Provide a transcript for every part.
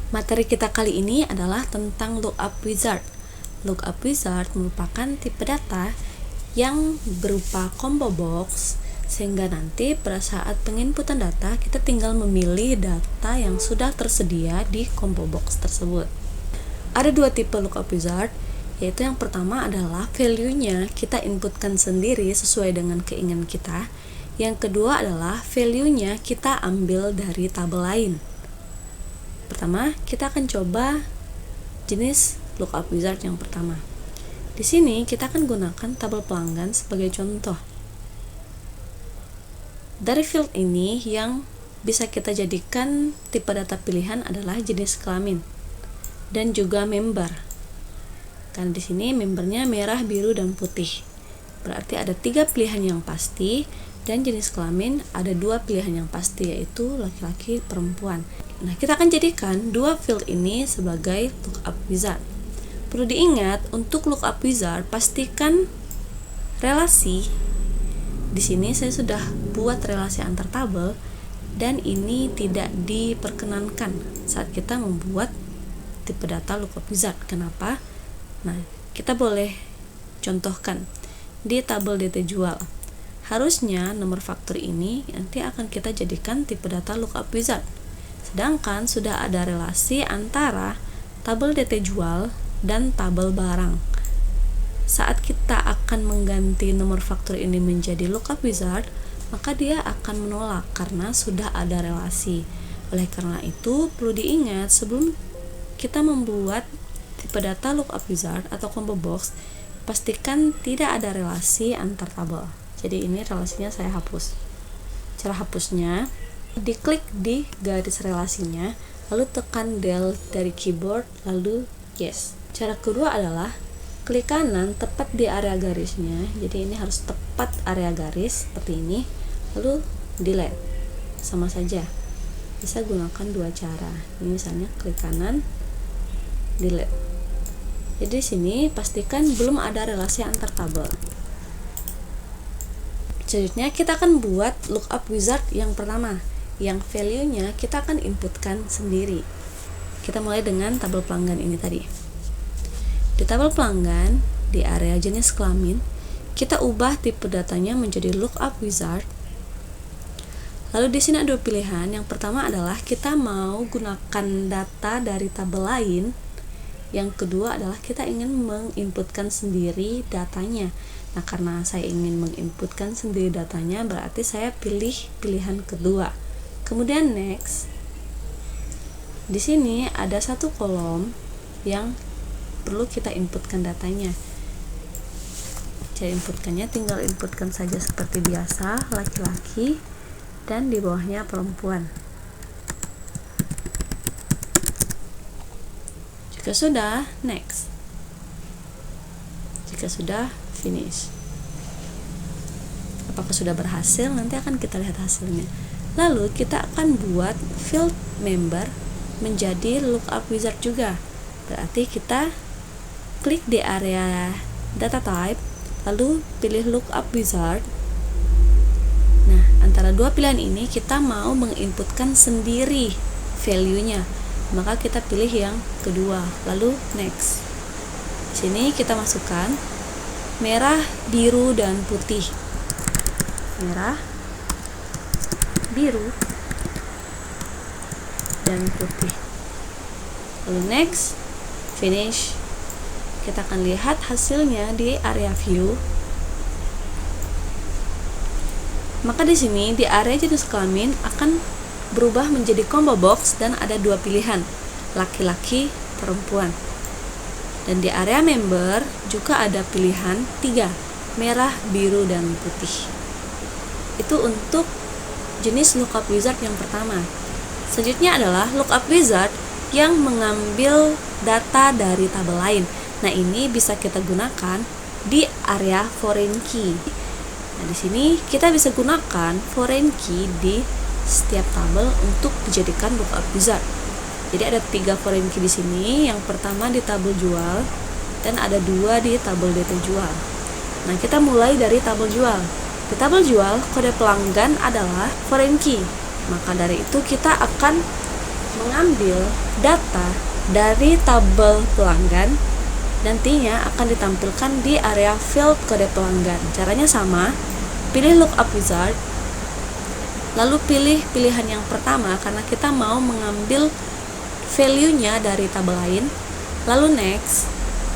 Materi kita kali ini adalah tentang lookup wizard. Lookup wizard merupakan tipe data yang berupa combo box, sehingga nanti pada saat penginputan data kita tinggal memilih data yang sudah tersedia di combo box tersebut. Ada dua tipe lookup wizard, yaitu yang pertama adalah value-nya kita inputkan sendiri sesuai dengan keinginan kita. Yang kedua adalah value-nya kita ambil dari tabel lain. Pertama, kita akan coba jenis lookup wizard yang pertama. Di sini kita akan gunakan tabel pelanggan sebagai contoh. Dari field ini yang bisa kita jadikan tipe data pilihan adalah jenis kelamin dan juga member. Karena di sini membernya merah, biru, dan putih. Berarti ada 3 pilihan yang pasti, dan jenis kelamin ada 2 pilihan yang pasti, yaitu laki-laki, perempuan. Nah, kita akan jadikan dua field ini sebagai lookup wizard. Perlu diingat, untuk lookup wizard pastikan relasi. Di sini saya sudah buat relasi antar tabel, dan ini tidak diperkenankan saat kita membuat tipe data lookup wizard. Kenapa? Nah, kita boleh contohkan di tabel DT jual. Harusnya nomor faktur ini nanti akan kita jadikan tipe data lookup wizard. Sedangkan sudah ada relasi antara tabel DT jual dan tabel barang. Saat kita akan mengganti nomor faktur ini menjadi lookup wizard, maka dia akan menolak karena sudah ada relasi. Oleh karena itu, perlu diingat sebelum kita membuat tipe data lookup wizard atau combo box, pastikan tidak ada relasi antar tabel. Jadi ini relasinya saya hapus. Cara hapusnya, diklik di garis relasinya, lalu tekan del dari keyboard, lalu yes. Cara kedua adalah klik kanan tepat di area garisnya. Jadi ini harus tepat area garis seperti ini, lalu delete. Sama saja. Bisa gunakan dua cara. Ini misalnya klik kanan, delete. Jadi di sini pastikan belum ada relasi antar tabel. Selanjutnya kita akan buat lookup wizard yang pertama, yang value-nya kita akan inputkan sendiri. Kita mulai dengan tabel pelanggan ini tadi. Di tabel pelanggan, di area jenis kelamin, kita ubah tipe datanya menjadi lookup wizard. Lalu di sini ada dua pilihan. Yang pertama adalah kita mau gunakan data dari tabel lain. Yang kedua adalah kita ingin menginputkan sendiri datanya. Nah, karena saya ingin menginputkan sendiri datanya, berarti saya pilih pilihan kedua. Kemudian next. Di sini ada satu kolom yang perlu kita inputkan datanya. Cara inputkannya tinggal inputkan saja seperti biasa, laki-laki, dan di bawahnya perempuan. Jika sudah, next. Jika sudah, finish. Apakah sudah berhasil? Nanti akan kita lihat hasilnya. Lalu kita akan buat field member menjadi lookup wizard juga. Berarti kita klik di area data type, lalu pilih lookup wizard. Nah, antara dua pilihan ini kita mau menginputkan sendiri value-nya. Maka kita pilih yang kedua, lalu next. Di sini kita masukkan merah, biru, dan putih. Merah, biru, dan putih. Lalu next, finish. Kita akan lihat hasilnya di area view. Maka di sini di area jenis kelamin akan berubah menjadi combo box dan ada dua pilihan, laki-laki, perempuan. Dan di area member juga ada pilihan 3, merah, biru, dan putih. Itu untuk jenis lookup wizard yang pertama. Selanjutnya adalah lookup wizard yang mengambil data dari tabel lain. Nah, ini bisa kita gunakan di area foreign key. Nah, di sini kita bisa gunakan foreign key di setiap tabel untuk dijadikan lookup wizard. Jadi ada 3 foreign key di sini. Yang pertama di tabel jual dan ada 2 di tabel DT jual. Nah, kita mulai dari tabel jual. Di tabel jual, kode pelanggan adalah foreign key. Maka dari itu kita akan mengambil data dari tabel pelanggan, nantinya akan ditampilkan di area field kode pelanggan. Caranya sama, pilih lookup wizard, lalu pilih pilihan yang pertama karena kita mau mengambil value-nya dari tabel lain, lalu next,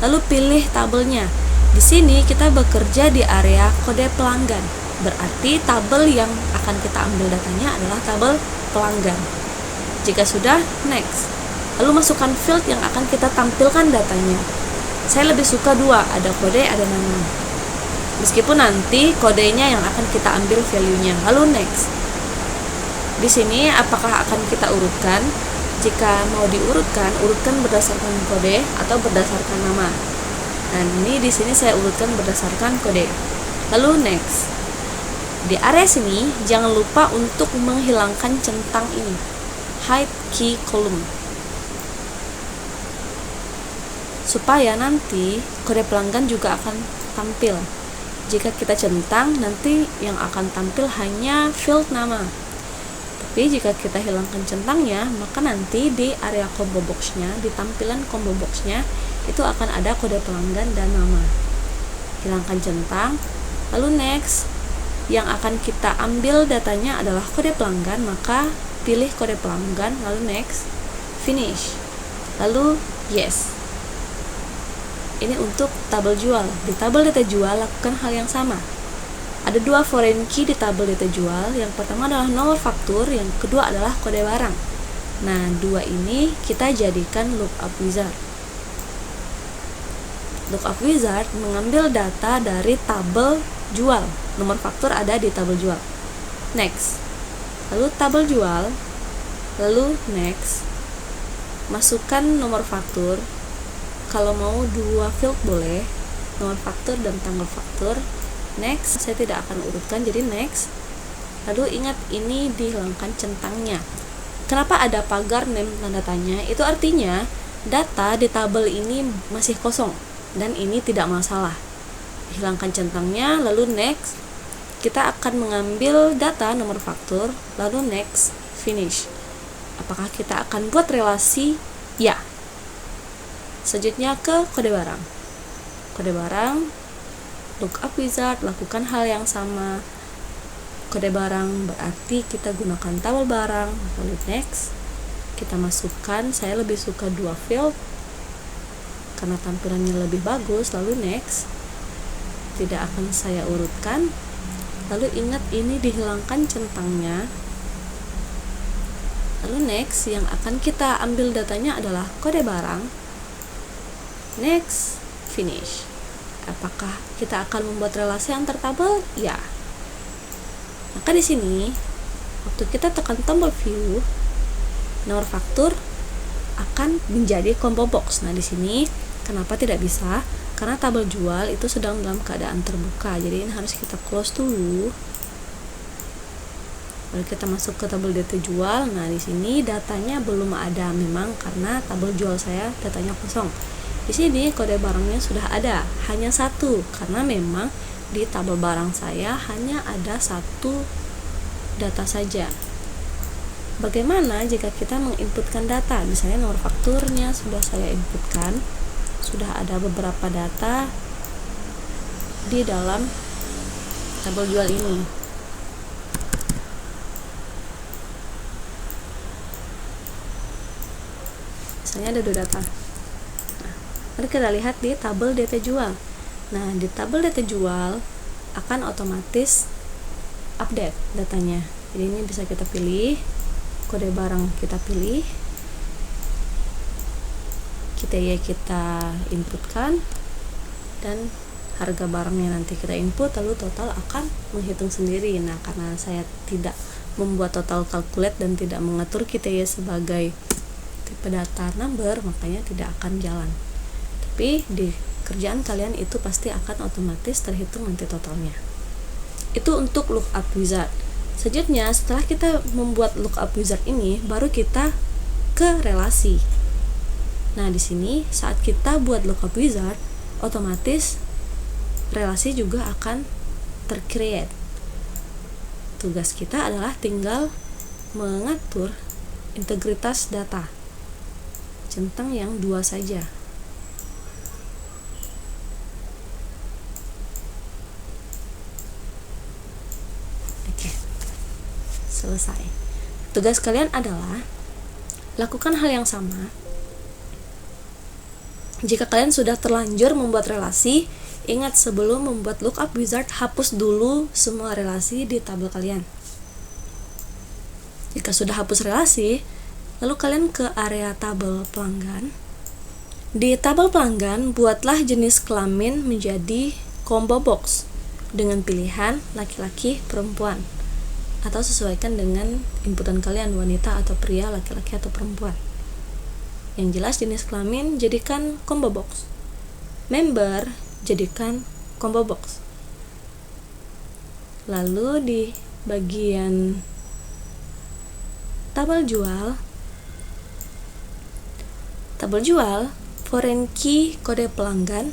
lalu pilih tabelnya. Di sini kita bekerja di area kode pelanggan, berarti tabel yang akan kita ambil datanya adalah tabel pelanggan. Jika sudah, next, lalu masukkan field yang akan kita tampilkan datanya. Saya lebih suka dua, ada kode, ada nama. Meskipun nanti kodenya yang akan kita ambil value-nya. Lalu next. Di sini apakah akan kita urutkan? Jika mau diurutkan, urutkan berdasarkan kode atau berdasarkan nama. Nah, ini di sini saya urutkan berdasarkan kode. Lalu next. Di area sini jangan lupa untuk menghilangkan centang ini. Hide key column. Supaya nanti kode pelanggan juga akan tampil. Jika kita centang, nanti yang akan tampil hanya field nama. Tapi jika kita hilangkan centangnya, maka nanti di area combo box-nya, di tampilan combo box-nya, itu akan ada kode pelanggan dan nama. Hilangkan centang, lalu next. Yang akan kita ambil datanya adalah kode pelanggan, maka pilih kode pelanggan, lalu next, finish, lalu yes. Ini untuk tabel jual. Di tabel data jual, lakukan hal yang sama. Ada dua foreign key di tabel data jual. Yang pertama adalah nomor faktur, yang kedua adalah kode barang. Nah, dua ini kita jadikan lookup wizard. Lookup wizard mengambil data dari tabel jual. Nomor faktur ada di tabel jual. Next. Lalu tabel jual, lalu next. Masukkan nomor faktur. Kalau mau dua field boleh, nomor faktur dan tanggal faktur. Next, saya tidak akan urutkan, jadi next. Lalu ingat ini dihilangkan centangnya. Kenapa ada pagar name tanda tanya? Itu artinya data di tabel ini masih kosong dan ini tidak masalah. Hilangkan centangnya, lalu next. Kita akan mengambil data nomor faktur, lalu next, finish. Apakah kita akan buat relasi? Ya. Selanjutnya ke kode barang. Kode barang, lookup wizard, lakukan hal yang sama. Kode barang berarti kita gunakan tabel barang, lalu next. Kita masukkan, saya lebih suka dua field karena tampilannya lebih bagus, lalu next. Tidak akan saya urutkan. Lalu ingat ini dihilangkan centangnya. Lalu next, yang akan kita ambil datanya adalah kode barang. Next, finish. Apakah kita akan membuat relasi antar tabel? Ya. Maka di sini, waktu kita tekan tombol view, nomor faktur akan menjadi combo box. Nah, di sini kenapa tidak bisa? Karena tabel jual itu sedang dalam keadaan terbuka. Jadi ini harus kita close dulu. Lalu kita masuk ke tabel data jual. Nah, di sini datanya belum ada memang karena tabel jual saya datanya kosong. Di sini kode barangnya sudah ada, hanya satu, karena memang di tabel barang saya hanya ada satu data saja. Bagaimana jika kita menginputkan data? Misalnya nomor fakturnya sudah saya inputkan, sudah ada beberapa data di dalam tabel jual ini. Misalnya ada dua data. Mari kita lihat di tabel data jual. Nah, di tabel data jual akan otomatis update datanya. Jadi ini bisa kita pilih, kode barang kita pilih, kita inputkan, dan harga barangnya nanti kita input, lalu total akan menghitung sendiri. Nah, karena saya tidak membuat total calculate dan tidak mengatur KTY sebagai tipe data number, makanya tidak akan jalan. Tapi di kerjaan kalian itu pasti akan otomatis terhitung nanti totalnya. Itu untuk lookup wizard. Selanjutnya, setelah kita membuat lookup wizard ini, baru kita ke relasi. Nah, di sini saat kita buat lookup wizard, otomatis relasi juga akan tercreate. Tugas kita adalah tinggal mengatur integritas data. Centang yang 2 saja. Oke. Selesai. Tugas kalian adalah lakukan hal yang sama. Jika kalian sudah terlanjur membuat relasi, ingat sebelum membuat lookup wizard, hapus dulu semua relasi di tabel kalian. Jika sudah hapus relasi, lalu kalian ke area tabel pelanggan. Di tabel pelanggan, buatlah jenis kelamin menjadi combo box dengan pilihan laki-laki, perempuan, atau sesuaikan dengan inputan kalian, wanita atau pria, laki-laki atau perempuan. Yang jelas jenis kelamin jadikan combo box. Member jadikan combo box. Lalu di bagian tabel jual, foreign key kode pelanggan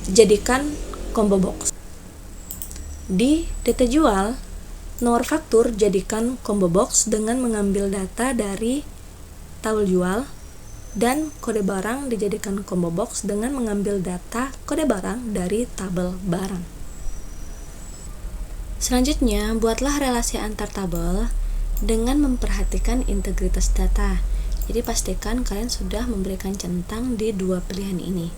jadikan combo box. Di data jual, nomor faktur jadikan combo box dengan mengambil data dari tabel jual, dan kode barang dijadikan combo box dengan mengambil data kode barang dari tabel barang. Selanjutnya, buatlah relasi antar tabel dengan memperhatikan integritas data. Jadi pastikan kalian sudah memberikan centang di 2 pilihan ini,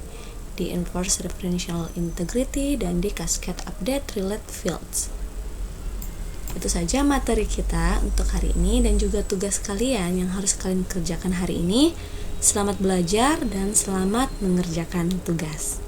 di enforce referential integrity dan di cascade update relate fields. Itu saja materi kita untuk hari ini dan juga tugas kalian yang harus kalian kerjakan hari ini. Selamat belajar dan selamat mengerjakan tugas.